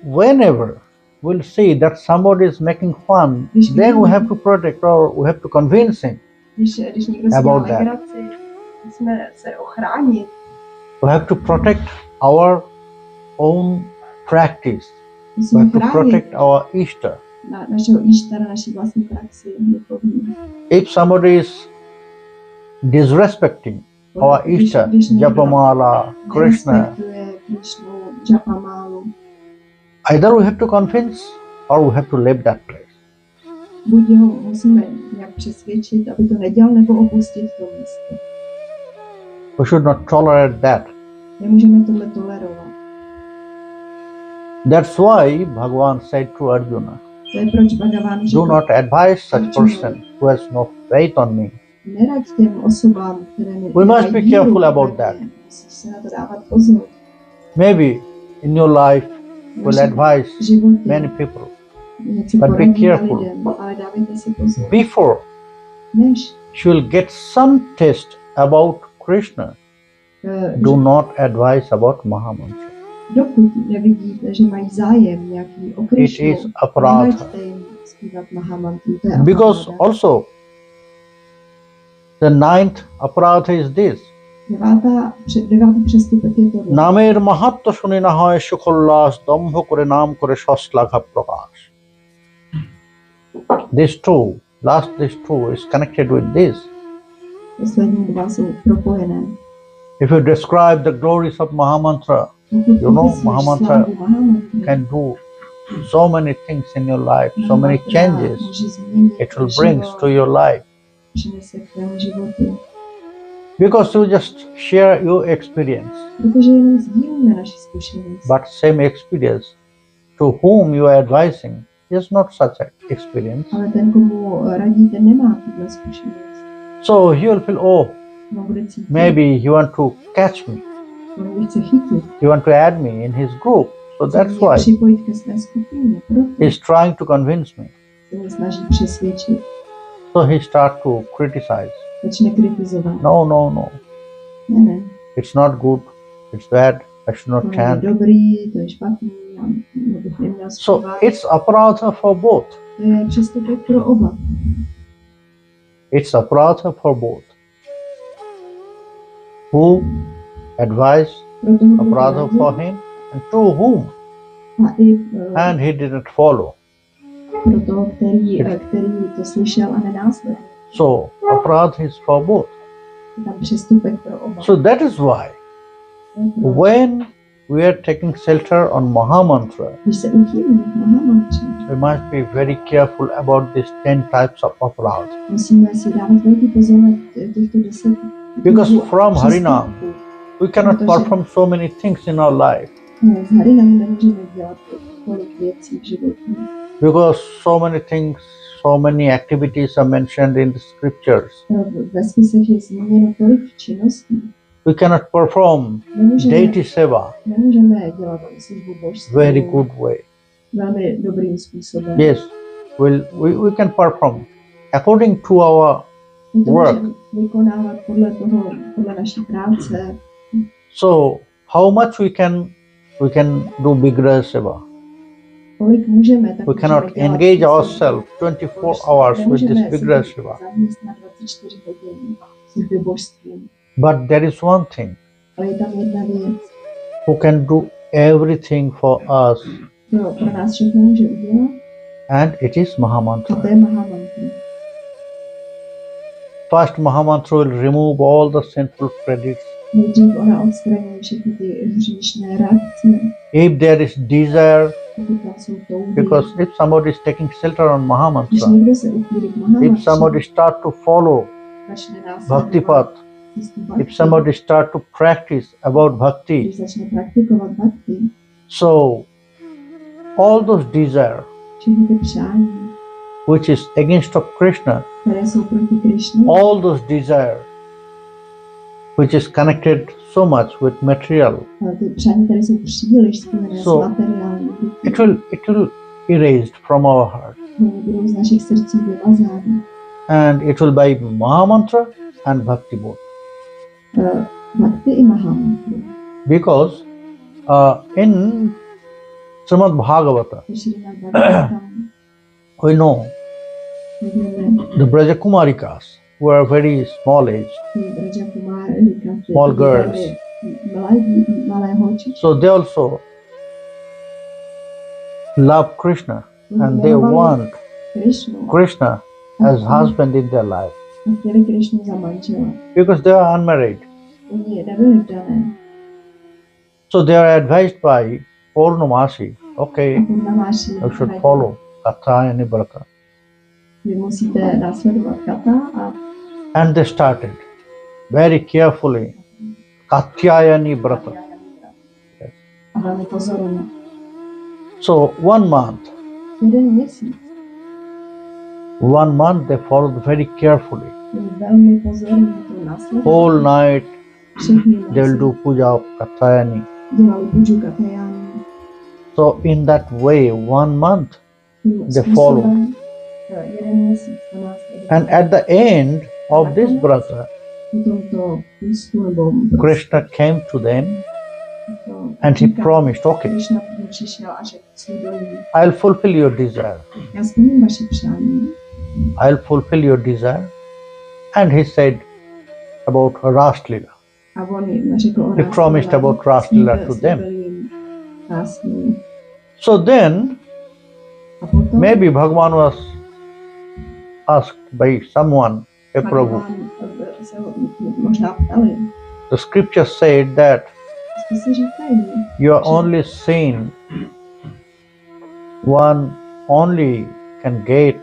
S1: whenever we'll see that somebody is making fun, then we have to protect or we have to convince him.
S2: Když někdo si
S1: About
S2: dělá
S1: that.
S2: legraci, musíme se ochránit.
S1: We have to protect our own practice. We
S2: Musíme
S1: have to
S2: chránit
S1: protect our Ishta.
S2: našeho Ištara, naší vlastní praxi duchovní.
S1: If somebody is disrespecting our Ishta, Japamala, Krishna,
S2: nerespektuje Krishnu, Japamálu,
S1: either we have to convince or we have to leave that place.
S2: buď ho musíme nějak přesvědčit, aby to nedělal, nebo opustit to místo.
S1: We should not tolerate that.
S2: Nemůžeme tohle tolerovat.
S1: That's why Bhagavan said to Arjuna,
S2: To je proč Bhagavan
S1: "Do
S2: řekl,
S1: not advise such person who has no faith on me."
S2: neraď těm osobám, které
S1: We must be careful about that.
S2: Musíš se na to dávat pozor.
S1: Maybe in your life will
S2: Vaše
S1: advise
S2: životě
S1: many people.
S2: něco
S1: but be
S2: poradíme
S1: careful.
S2: lidem, ale dávejte si pozor.
S1: Before
S2: Než
S1: she will get some taste about Krishna, do not advise about Mahamantra.
S2: dokud nevidíte, že mají zájem nějaký o
S1: It
S2: Krishnu,
S1: is aparadha.
S2: neraďte jim zpívat Mahamantru. To je
S1: Because
S2: aparadha.
S1: also the ninth aparadha is this.
S2: Devátý přestupek je tohle.
S1: নামের মাহাত্ম্য শুনে না হয় সুখোল্লাস দম্ভ করে নাম করে সশ্লাঘা প্রকাশ. This two, this two is connected with this.
S2: Poslední dva jsou propojené.
S1: If you describe the glories of Mahamantra,
S2: Pokud
S1: You know,
S2: popisuješ
S1: Mahamantra
S2: slávu Mahamantry,
S1: can do so many things in your life, so many
S2: Mahamatra
S1: changes
S2: může změnit
S1: it will
S2: tvůj
S1: bring
S2: život,
S1: to your life.
S2: přinese k tvému životu.
S1: Because you just share your experience,
S2: Protože jenom sdílíme naši zkušenost.
S1: but same experience to whom you are advising he has not such an experience.
S2: Ale ten, komu radíte, nemá tuhle zkušenost.
S1: So he will feel, oh,
S2: No, bude cítit,
S1: maybe he want to catch me.
S2: on mě chce chytit.
S1: He want to add me in his group. So
S2: Chce
S1: that's
S2: mě
S1: why
S2: připojit ke své skupině, proto
S1: he's trying to convince me.
S2: se mě snaží přesvědčit.
S1: So he start to criticize.
S2: Začne kritizovat.
S1: No.
S2: Ne,
S1: It's not good. It's bad. I should
S2: to
S1: not
S2: není
S1: chant.
S2: dobrý, to je špatný, já bych neměl
S1: So
S2: zpívat.
S1: it's aparadha for both.
S2: To je přestupek pro oba.
S1: It's aparadha for both. Who advised
S2: Pro toho, kdo
S1: aparadha
S2: radil,
S1: for him and to whom?
S2: a i
S1: And he didn't follow.
S2: pro toho, který to slyšel a nenásledoval.
S1: So aparadha is for both.
S2: Je tam přestupek pro oba.
S1: So that is why when we are taking shelter on Mahamantra,
S2: Když se uchýlíme k Mahamantře,
S1: we must be very careful about these 10 types of aparadha.
S2: musíme si dávat velký pozor na těchto 10
S1: Because
S2: typů
S1: from Harinam,
S2: přestupků.
S1: we cannot perform so many things in our life.
S2: Z Harinamu nemůžeme dělat tolik věcí v životě.
S1: Because so many things, so many activities are mentioned in the scriptures.
S2: Ve spisech je zmíněno tolik činností.
S1: We cannot perform deity seva
S2: Nemůžeme dělat službu božství
S1: very good way.
S2: velmi dobrým způsobem.
S1: Yes, we can perform according to our
S2: My to
S1: work.
S2: můžeme vykonávat podle naší práce.
S1: So how much we can do Vigraha seva.
S2: Kolik můžeme, tak
S1: We cannot
S2: můžeme dělat
S1: engage
S2: službu
S1: ourselves 24 hours with this
S2: Nemůžeme
S1: Vigraha
S2: se
S1: seva.
S2: zaměstnat 24 hodin v službě božství.
S1: But there is one thing,
S2: Ale je tam jedna věc.
S1: who can do everything for us,
S2: Pro nás všechno může udělat,
S1: and it is
S2: a to
S1: Mahamantra.
S2: je Mahamantra.
S1: First Mahamantra will remove all the sinful credits.
S2: Nejdřív ona odstraní všechny ty hříšné reakce,
S1: If there is desire,
S2: pokud tam jsou touhy.
S1: because if somebody is taking shelter on
S2: Když
S1: Mahamantra,
S2: někdo se uchýlí k
S1: if
S2: Mahamantře,
S1: somebody start to follow
S2: začne
S1: Bhakti
S2: následovat
S1: path,
S2: cestu
S1: if
S2: bhakti,
S1: somebody start to practice about Bhakti,
S2: když začne praktikovat bhakti,
S1: so all those desire
S2: všechny ty přání,
S1: which is against of Krishna,
S2: které jsou proti Krišně,
S1: all those desire which is connected so much with material,
S2: ale ty přání, které jsou příliš spojené s
S1: So,
S2: materiální,
S1: it will erased from our heart,
S2: oni budou z našich srdcí vymazány.
S1: and it will by Mahamantra and Bhakti both.
S2: Bhakti i Mahamantra.
S1: Because in Srimad Bhagavata,
S2: Šrimad Bhagavatam
S1: we know
S2: vidíme
S1: the Brajakumarikas, who are very small age,
S2: ty Braja Kumarika, ty
S1: Small girls.
S2: malé holčičky.
S1: so they also love Krishna and they want
S2: Krišnu.
S1: Krishna as husband in their life
S2: A chtěli Krišnu za manžela.
S1: because they are unmarried.
S2: Oni nebyli vdané.
S1: So they are advised by Purnamasi,
S2: A
S1: okay,
S2: Purnamáši
S1: you should follow Katyayani Vrata.
S2: Vy musíte následovat kata a
S1: And they started very carefully Katyayani Vrata. Yes.
S2: a velmi pozorně.
S1: So 1 month,
S2: Jeden měsíc
S1: they followed very carefully.
S2: byli velmi pozorní to následovat.
S1: Whole night
S2: Všechny
S1: they will
S2: noci
S1: do puja of Katyayani.
S2: dělali puju Katyayani.
S1: So in that way, 1 month,
S2: Tím
S1: They
S2: způsobem, jeden měsíc to následovat.
S1: and at the end of this brata,
S2: Po tomto pustu nebo
S1: Krishna came to them
S2: to-
S1: and he promised, okay,
S2: Krišna k nim přišel a řekl, slíbil jim,
S1: I'll fulfill your desire.
S2: já splním vaše přání.
S1: I'll fulfill your desire. And he said about Raslila.
S2: A on jim řekl o
S1: He promised about Raslila to them.
S2: Rásný.
S1: So then,
S2: A potom
S1: maybe Bhagavan was asked by someone, a Prabhu.
S2: Bhagavan se ho možná ptali.
S1: The scripture said that
S2: Spisy říkají,
S1: you are only seen, one only can get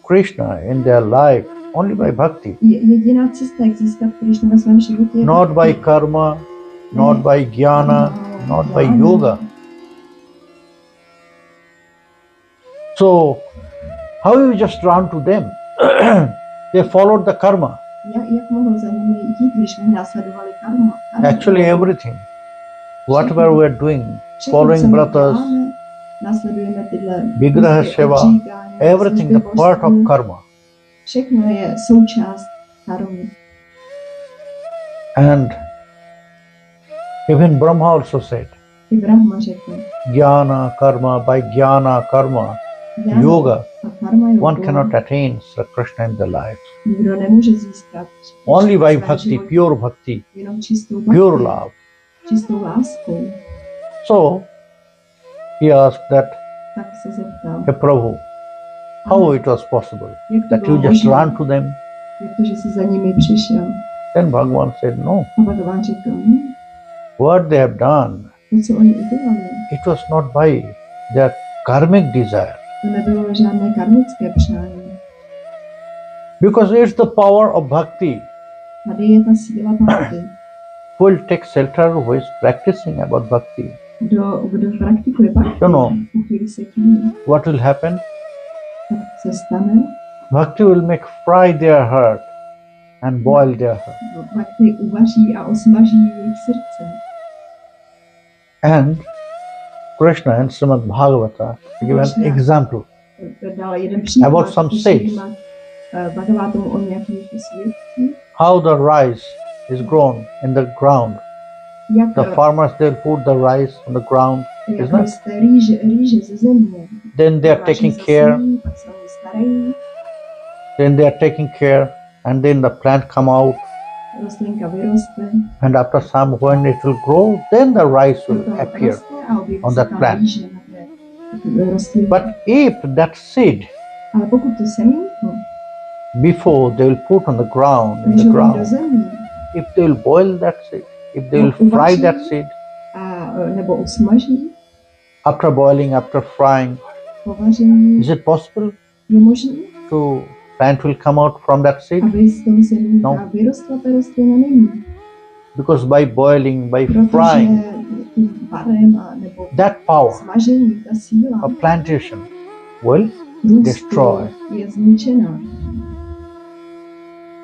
S1: Krishna in their life only by bhakti,
S2: jediná cesta, jak získat Krišnu ve svém životě, je
S1: not by karma, not by jnana, not by yoga. So, how you just run to them? They followed the karma.
S2: Jak mohl za nimi jít, když oni následovali karma?
S1: Actually, everything, whatever we are doing,
S2: Všechno, co
S1: following
S2: my
S1: brothers,
S2: děláme, následujeme tyhle
S1: Vigraha
S2: ústy,
S1: Shiva,
S2: odříkání,
S1: everything, the
S2: služby
S1: part of
S2: božstvu,
S1: karma.
S2: všechno je součást karmy.
S1: And even Brahma also said,
S2: I Brahma řekl,
S1: Jnana karma, by jnana karma,
S2: Jnana
S1: yoga,
S2: a karma yoga,
S1: one cannot attain Sri Krishna in the life.
S2: nikdo nemůže získat
S1: Only by
S2: Krishna v
S1: bhakti,
S2: životě,
S1: pure bhakti,
S2: jenom čistou
S1: pure
S2: bhakti,
S1: love.
S2: čistou láskou.
S1: So he asked that,
S2: Tak se zeptal,
S1: hey Prabhu, how it was possible
S2: jak to
S1: that
S2: bylo
S1: you just
S2: možné,
S1: ran to them?
S2: jak to, že jsi za nimi přišel.
S1: Then Bhagavan said, no,
S2: A Bhagavan řekl,
S1: what they have done,
S2: to, co oni udělali,
S1: it was not by their karmic desire,
S2: to nebylo žádné karmické přání.
S1: because it's the power of bhakti
S2: Tady je ta síla bhakti.
S1: who will take shelter, who is practicing about bhakti.
S2: Kdo praktikuje bhakti,
S1: No.
S2: uchýlí se k ní,
S1: What will happen?
S2: tak se stane,
S1: Bhakti will make fry their heart and boil their heart.
S2: bhakti uvaří a osmaží jejich srdce.
S1: And Krishna in Srimad Bhagavata give an
S2: Krishna.
S1: example.
S2: Dal jeden příklad,
S1: About some saints.
S2: Bhagavatam o nějakých svědcích,
S1: How the rice is grown in the ground.
S2: jak,
S1: The farmers they'll put the rice on the ground.
S2: jak
S1: isn't it?
S2: roste rýže ze země.
S1: Then they are
S2: Váží
S1: taking
S2: se
S1: care.
S2: sní, pak se o ní starají,
S1: Then they are taking care, and then the plant come out.
S2: rostlinka vyroste,
S1: And after some, when it will grow, then the rice will
S2: potom
S1: appear.
S2: roste a objeví
S1: on
S2: se
S1: that
S2: tam
S1: plant.
S2: rýže na té rostlině.
S1: But if that seed,
S2: Ale pokud to semínko,
S1: before they will put on the ground, in
S2: než
S1: the
S2: ho dají do
S1: ground,
S2: země
S1: if they will boil that seed, if they will
S2: No,
S1: fry
S2: uvaří.
S1: that seed,
S2: a nebo usmaží,
S1: after boiling, after frying,
S2: povaření,
S1: is it possible
S2: je možné,
S1: to plant will come out from that seed?
S2: aby z toho semínka
S1: No.
S2: vyrostla ta rostlina, není.
S1: Because by boiling, by
S2: Protože
S1: frying,
S2: tím varem a nebo
S1: that power
S2: smažení, ta síla
S1: of plantation will
S2: růstu
S1: destroy.
S2: je zničená.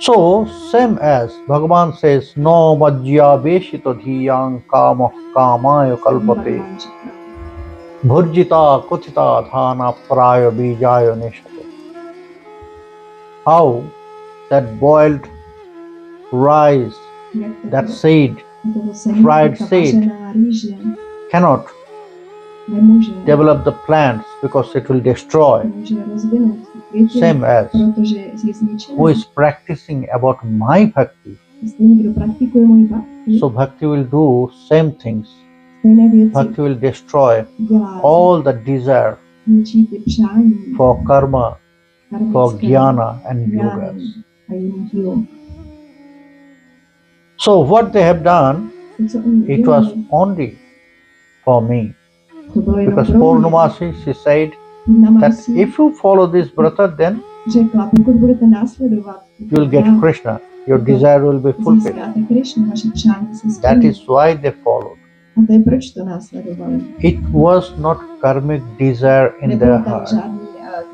S1: So, same as Bhagavan says, no majya veshito dhiyang kama kamaya kalpate
S2: Bhagavan říká,
S1: bhurjita kuthita dhana praya bijaya nishate. How that boiled rice,
S2: jak
S1: that seed
S2: toho semínka,
S1: fried
S2: ta
S1: seed
S2: vařená rýže
S1: cannot
S2: nemůže,
S1: develop the plants because it will destroy.
S2: nemůže rozvinout květiny,
S1: Same as
S2: protože je zničená.
S1: who is practicing about my bhakti.
S2: Stejně, kdo praktikuje můj bhakti,
S1: So bhakti will do same things.
S2: stejné věci
S1: Bhakti will destroy
S2: dělá,
S1: all the desire
S2: zničí ty přání,
S1: for karma, for
S2: karmické
S1: jnana and
S2: jnany
S1: yogas.
S2: a jiných jog.
S1: So what they have done,
S2: To, co oni
S1: it was
S2: udělali,
S1: only for me.
S2: to bylo jenom
S1: Because
S2: pro mě.
S1: Purnamasi, she said that
S2: Purnamasi
S1: if you follow this brother, then
S2: řekla, pokud budete následovat,
S1: you will get Krishna. Your
S2: Okay.
S1: desire will be fulfilled.
S2: získáte Krišnu, vaše přání se
S1: That
S2: splní.
S1: is why they followed.
S2: A to je proč to následovali.
S1: It was not karmic desire in their
S2: Nebylo tam
S1: heart.
S2: žádný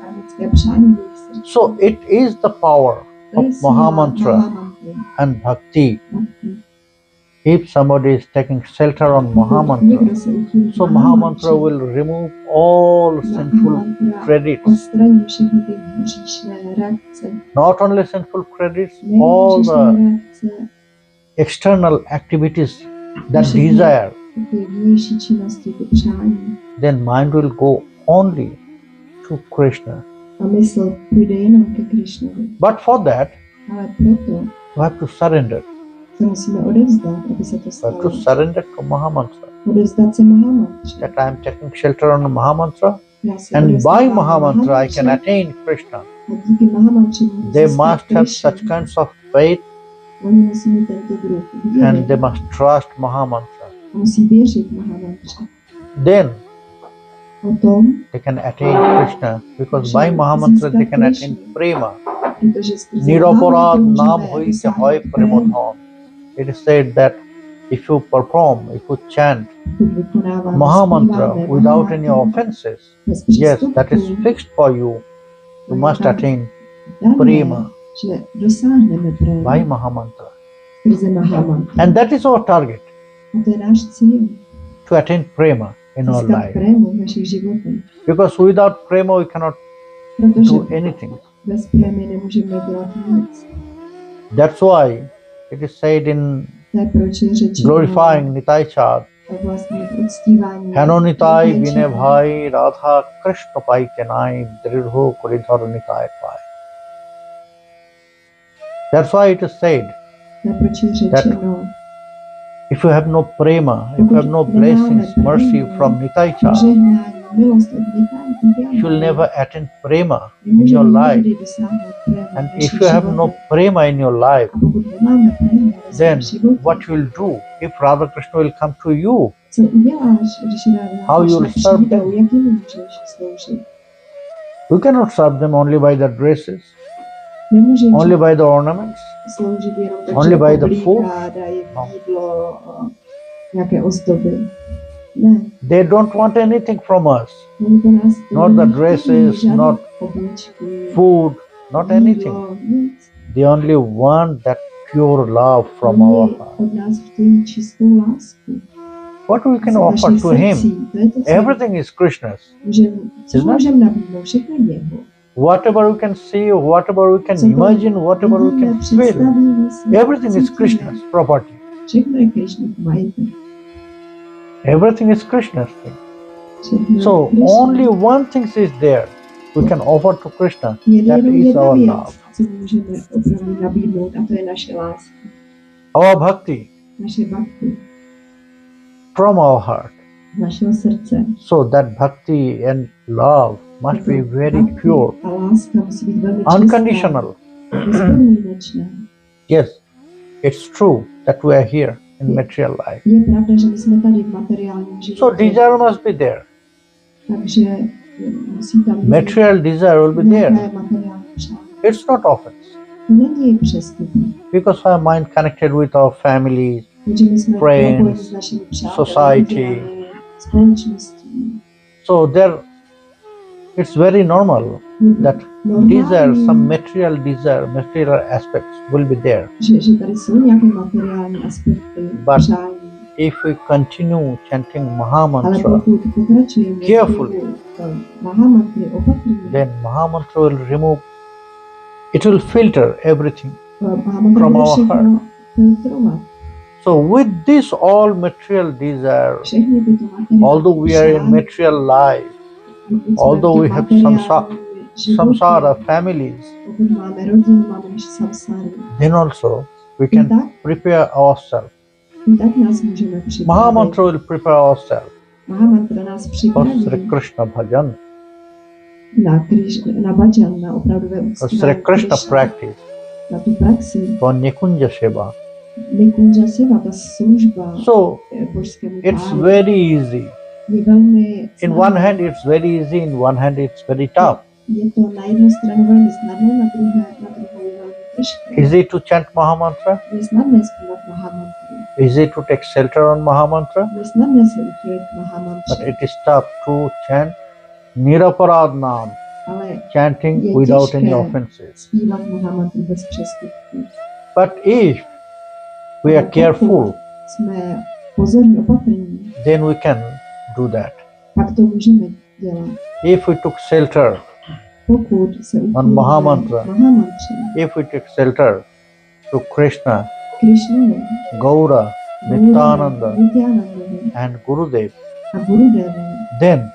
S2: karmické přání v jejich srdci.
S1: So it is the power
S2: To je
S1: of
S2: síla
S1: Mahamantra
S2: Mahamantry,
S1: and bhakti.
S2: bhakti.
S1: If somebody is taking shelter on
S2: Pokud
S1: Mahamantra,
S2: někdo se uchýlí k
S1: so Mahamantra will remove all sinful
S2: Mahamantra
S1: credits.
S2: odstraní všechny ty hříšné reakce.
S1: Not only sinful credits,
S2: Nejen
S1: all
S2: hříšné
S1: the
S2: reakce,
S1: external activities that
S2: Všechny
S1: desire,
S2: ty vnější činnosti, ty přání.
S1: then mind will go only to Krishna.
S2: A mysl půjde jenom ke Krišnovi.
S1: But for that,
S2: Ale proto
S1: you have to surrender.
S2: se musíme odevzdat, aby se to
S1: You have to
S2: stalo.
S1: surrender to Mahamantra.
S2: Odevzdat se Mahamantře.
S1: That I am taking shelter on Mahamantra,
S2: Já se
S1: and by
S2: odevzdávám
S1: Mahamantra I can
S2: Mahamantře
S1: attain Krishna.
S2: a díky Mahamantře můžu
S1: They
S2: získat
S1: must have
S2: Krišnu.
S1: such kinds of faith,
S2: Oni musí mít tento druh víry
S1: and they must trust Mahamantra.
S2: a musí věřit Mahamantře.
S1: Then
S2: Potom,
S1: they can attain Krishna, because by Mahamantra they can attain prema.
S2: protože skrze
S1: Niroparad
S2: Mahamantru
S1: nam
S2: můžeme
S1: hoite
S2: dosáhnout
S1: hoy
S2: prému.
S1: premodham. It is said that if you perform, if you chant
S2: pokud vykonáváme,
S1: Mahamantra
S2: zpíváme
S1: without any
S2: Mahamantru
S1: offenses,
S2: bez
S1: yes, that is
S2: přestupků,
S1: fixed for you. You
S2: to je
S1: must
S2: tam
S1: attain
S2: dané,
S1: prema
S2: že dosáhneme
S1: by
S2: prémy
S1: Mahamantra.
S2: skrze Mahamantru.
S1: And that is our target,
S2: A to je náš cíl,
S1: to attain prema in our
S2: získat
S1: life.
S2: prému v našich životech.
S1: Because without prema we cannot
S2: Protože
S1: do anything.
S2: bez prémy nemůžeme dělat nic.
S1: That's why it is said in
S2: To je proč je řečeno
S1: glorifying Nitai Chad,
S2: vlastně v uctívání.
S1: Heno Nitai
S2: Nitai
S1: Vine
S2: Chad.
S1: Bhai Radha Krishna Pai Kenai Dridho Kuridhar Nitai Pai. That's why it is said,
S2: To je proč je řečeno,
S1: if you have no prema, if you have no blessings, mercy from Nitai Chad,
S2: požehnání, milost od Nitai,
S1: you will never attain prema in your
S2: nemůžeme
S1: life.
S2: nikdy dosáhnout prémy v
S1: And
S2: našich
S1: if you have no
S2: životech.
S1: prema in your life,
S2: A pokud nemáme prémy ve
S1: then
S2: svém životě,
S1: what you will do if Radha Krishna will come to you?
S2: co uděláš, když Radha
S1: How you will
S2: Krishna
S1: serve
S2: přijdou,
S1: them?
S2: jak jim můžeš sloužit?
S1: You cannot serve them only by the dresses,
S2: Nemůžeš
S1: only by the ornaments.
S2: sloužit jenom tak,
S1: Only
S2: že
S1: by the
S2: oblíká,
S1: food?
S2: dají
S1: No.
S2: jídlo, nějaké ozdoby. Ne,
S1: They don't want anything from us,
S2: oni po nás
S1: Not the
S2: nechtějí
S1: dresses,
S2: žádné
S1: not
S2: oblečky,
S1: food, not anything.
S2: jídlo, nic.
S1: They only want that pure love from
S2: Oni
S1: our heart.
S2: od nás chtějí čistou lásku.
S1: What we can
S2: Z
S1: offer
S2: našich
S1: to Him?
S2: srdcí, to je to, co
S1: Everything is Krishna's.
S2: co
S1: Isn't it?
S2: můžeme nabídnout, všechno je jeho.
S1: Whatever we can see, whatever we can
S2: Cokoliv
S1: imagine, whatever we
S2: vidíme,
S1: can feel,
S2: představíme si,
S1: everything is
S2: cítíme,
S1: Krishna's property.
S2: všechno je Krišnův majetek.
S1: Everything is Krishna's thing.
S2: Všechno je
S1: So
S2: Krišna.
S1: only one thing is there we can offer to Krishna.
S2: Je
S1: That
S2: jenom
S1: is
S2: jedna
S1: our
S2: věc,
S1: love.
S2: co můžeme opravdu nabídnout, a to je naše láska,
S1: Our bhakti
S2: naše bhakti,
S1: from our heart.
S2: z našeho srdce.
S1: So that bhakti and love must be very
S2: Bhakti
S1: pure,
S2: a láska musí být velmi čistá,
S1: unconditional.
S2: bezpodmínečná.
S1: Yes, it's true that we are here in material life.
S2: Je pravda, že my jsme tady v materiálním životě,
S1: So desire must be there.
S2: takže musí tam být
S1: Material desire will be there.
S2: nějaké materiální přání.
S1: It's not offense
S2: To není přestupný,
S1: because our mind connected with our families,
S2: protože my jsme
S1: Friends,
S2: propojeni s našimi přáteli,
S1: society.
S2: rodinami, společností.
S1: so there it's very normal that desire, some material aspects will be there.
S2: že tady jsou nějaké materiální aspekty
S1: But
S2: přání.
S1: If we continue chanting
S2: Ale
S1: Mahamantra,
S2: pokud pokračujeme
S1: carefully,
S2: Mahamantry opatrně,
S1: then Mahamantra will remove, it will filter everything.
S2: Mahamantra
S1: from
S2: bude
S1: our
S2: všechno filtrovat.
S1: So with this all material desire,
S2: Všechny tyto materiální
S1: although we are in
S2: přání,
S1: material life,
S2: pokud jsme
S1: although
S2: v
S1: we
S2: tom
S1: have
S2: materiálním životě,
S1: samsara, families,
S2: pokud máme rodinu, máme naše samsáry,
S1: then also we
S2: i
S1: can
S2: tak,
S1: prepare ourselves.
S2: i tak nás můžeme připravit.
S1: Mahamantra will prepare ourselves
S2: Mahamantra nás
S1: for
S2: připraví
S1: Sri Krishna bhajan,
S2: na bhajan, na opravdové
S1: for
S2: uctívání
S1: Sri Krishna
S2: Krishna,
S1: practice,
S2: na tu praxi.
S1: for Nikunja Seva.
S2: Nikunja Seva, ta služba
S1: So
S2: božskému
S1: it's
S2: pánu,
S1: very easy.
S2: je velmi
S1: In
S2: snadné.
S1: one hand it's very easy, in one hand it's very tough.
S2: Je to na jednu stranu velmi snadné, na druhou je velmi těžké.
S1: Easy to chant Mahamantra,
S2: Je snadné zpívat Mahamantru,
S1: easy to take shelter on Mahamantra,
S2: je snadné se uchylit k
S1: but
S2: Mahamantře,
S1: it is tough to chant Niraparad Nam,
S2: ale
S1: chanting
S2: je
S1: without any
S2: těžké
S1: offenses.
S2: zpívat Mahamantru bez přestupků.
S1: But if we are
S2: Ale
S1: careful,
S2: pokud jsme pozorní, opatrní,
S1: then we can do that.
S2: pak to můžeme dělat.
S1: If we took shelter,
S2: Pokud se uchylíme
S1: Mahamantra.
S2: Mahamantře,
S1: if we take shelter to Krishna,
S2: Krišnu,
S1: Gaura, Nityananda,
S2: Nityanandovi
S1: and Gurudev,
S2: a Gurudevu,
S1: then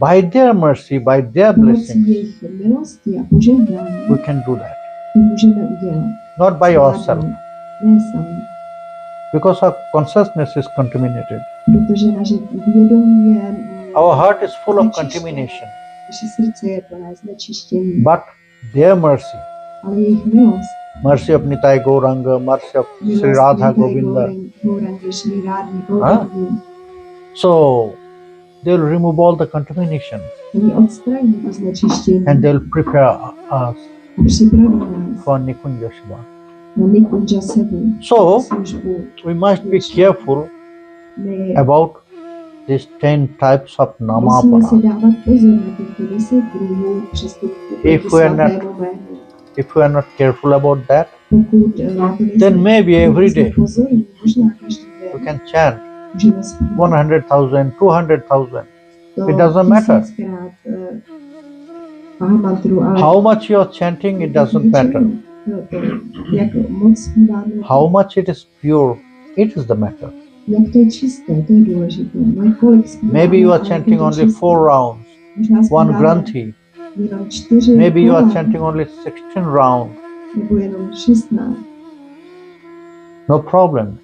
S1: by their mercy, by their
S2: pomocí
S1: blessings,
S2: jejich milosti a požehnání,
S1: we can do that.
S2: to můžeme udělat.
S1: Not by ourselves,
S2: Ne sami,
S1: because our consciousness is contaminated.
S2: protože naše vědomí je,
S1: Our heart is full of
S2: znečištěné.
S1: contamination.
S2: Naše srdce je plné znečištění,
S1: But their mercy,
S2: ale jejich milost,
S1: mercy of Nitai Gauranga, mercy of Sri
S2: milost
S1: Radha
S2: Nitai
S1: Govinda,
S2: Gaurangi, Šri Rádi, Gaurangi,
S1: so they will remove all the contamination
S2: oni odstraní to znečištění
S1: and they will prepare us
S2: a připraví nás
S1: for Nikunja Shiva.
S2: na Nikunja Sevu,
S1: So
S2: službu.
S1: we must be careful
S2: My
S1: about these 10 types of
S2: musíme si
S1: namapara.
S2: dávat pozor na těchto 10 druhů přestupků
S1: If
S2: proti
S1: we are not-
S2: svatému jménu.
S1: If we are not careful about that,
S2: Pokud na to nejsme,
S1: then maybe every
S2: nejsme
S1: day
S2: pozorní, možná každý
S1: we
S2: den
S1: can chant
S2: můžeme zpívat
S1: 100,000, 200,000.
S2: to
S1: It doesn't matter.
S2: 1000krát Mahamantru, ale
S1: How much you are chanting, it doesn't matter.
S2: to, jak moc zpíváme,
S1: How much it is pure, it is the matter.
S2: jak to je čisté, to je důležité. Ne kolik zpíváme,
S1: Maybe you are
S2: ale
S1: chanting
S2: jak je to
S1: only
S2: čisté.
S1: 4 rounds,
S2: Možná
S1: one
S2: zpíváme
S1: granthi.
S2: jenom 4
S1: Maybe you are
S2: kola,
S1: chanting only 16 rounds.
S2: nebo jenom 16.
S1: No problem.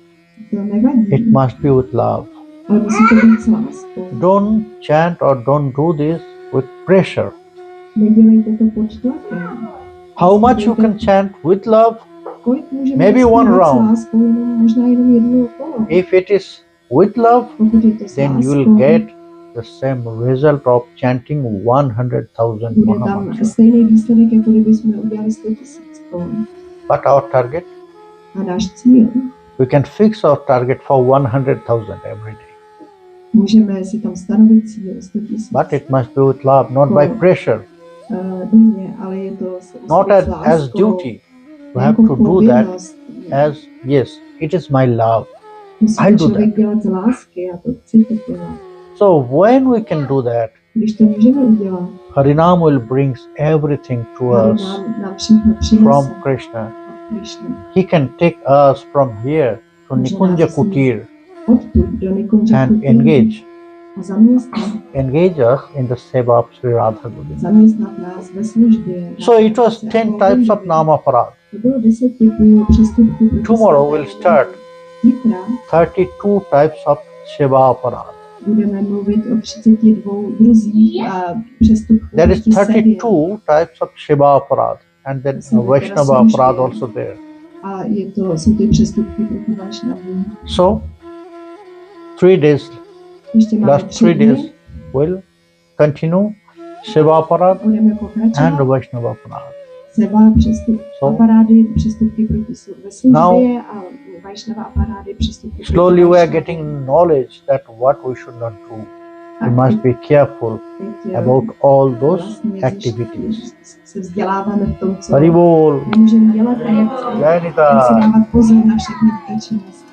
S2: To nevadí,
S1: It must be with love.
S2: ale musí to být s láskou.
S1: Don't chant or don't do this with pressure.
S2: Nedělejte to pod tlakem.
S1: How much you can chant with love?
S2: Kolik můžeme
S1: Maybe one
S2: zpívat s
S1: round.
S2: láskou, možná jenom jedno kolo.
S1: If it is with love,
S2: Pokud je to s
S1: then you
S2: láskou,
S1: will get the same result of chanting 100,000
S2: bude tam
S1: Mahamantras.
S2: stejný výsledek, jako kdyby jsme udělali 100 000 kol.
S1: But our target,
S2: A náš cíl,
S1: we can fix our target for 100,000 every day.
S2: můžeme si tam stanovit cíl 100 000
S1: But it must be with love, not by pressure,
S2: denně, ale je to
S1: not
S2: s
S1: as
S2: láskou,
S1: duty. We have
S2: jako
S1: to do that
S2: povinnost.
S1: as, yes, it is my love.
S2: Musí
S1: I'll
S2: to
S1: do
S2: člověk dělat z lásky, já to chci to dělat.
S1: So when we can do that,
S2: Když to můžeme udělat,
S1: Harinam will bring everything to
S2: Hari
S1: us
S2: nám všechno
S1: from
S2: přinese
S1: Krishna.
S2: od Krišny.
S1: He can take us from here to Nikunja Kutir
S2: Odtud do Nikunja
S1: and
S2: Kutir
S1: engage
S2: a zaměstnat
S1: us in the seva of Sri Radha Govinda.
S2: zaměstnat nás ve službě.
S1: So it was 10 types of namaparad.
S2: To bylo 10 typů přestupků proti
S1: Tomorrow
S2: svatému
S1: we'll start
S2: jménu. Zítra
S1: 32 types of seva aparad.
S2: budeme mluvit o 32 druzích a přestupků
S1: There is
S2: proti sevě.
S1: 32 types of seva aparad and then Vaishnava aparad also there.
S2: A jsou ty přestupky proti Vaishnavům.
S1: So 3 days,
S2: Ještě máme
S1: last
S2: 3
S1: 3
S2: dny,
S1: days will continue seva aparad
S2: budeme
S1: and
S2: pokračovat.
S1: Vaishnava aparad.
S2: Seva
S1: So
S2: aparády, přestupky proti ve
S1: Now-
S2: službě a Vaishnava aparády, přestupky proti
S1: slowly we are
S2: Vaishnavům.
S1: getting knowledge that what we should not do. We
S2: A
S1: must be careful
S2: teď,
S1: about all those
S2: vlastně
S1: activities.
S2: se vzděláváme v tom, co
S1: Haribol,
S2: nemůžeme dělat a jak si
S1: Janita.
S2: dávat pozor na všechny tyto činnosti.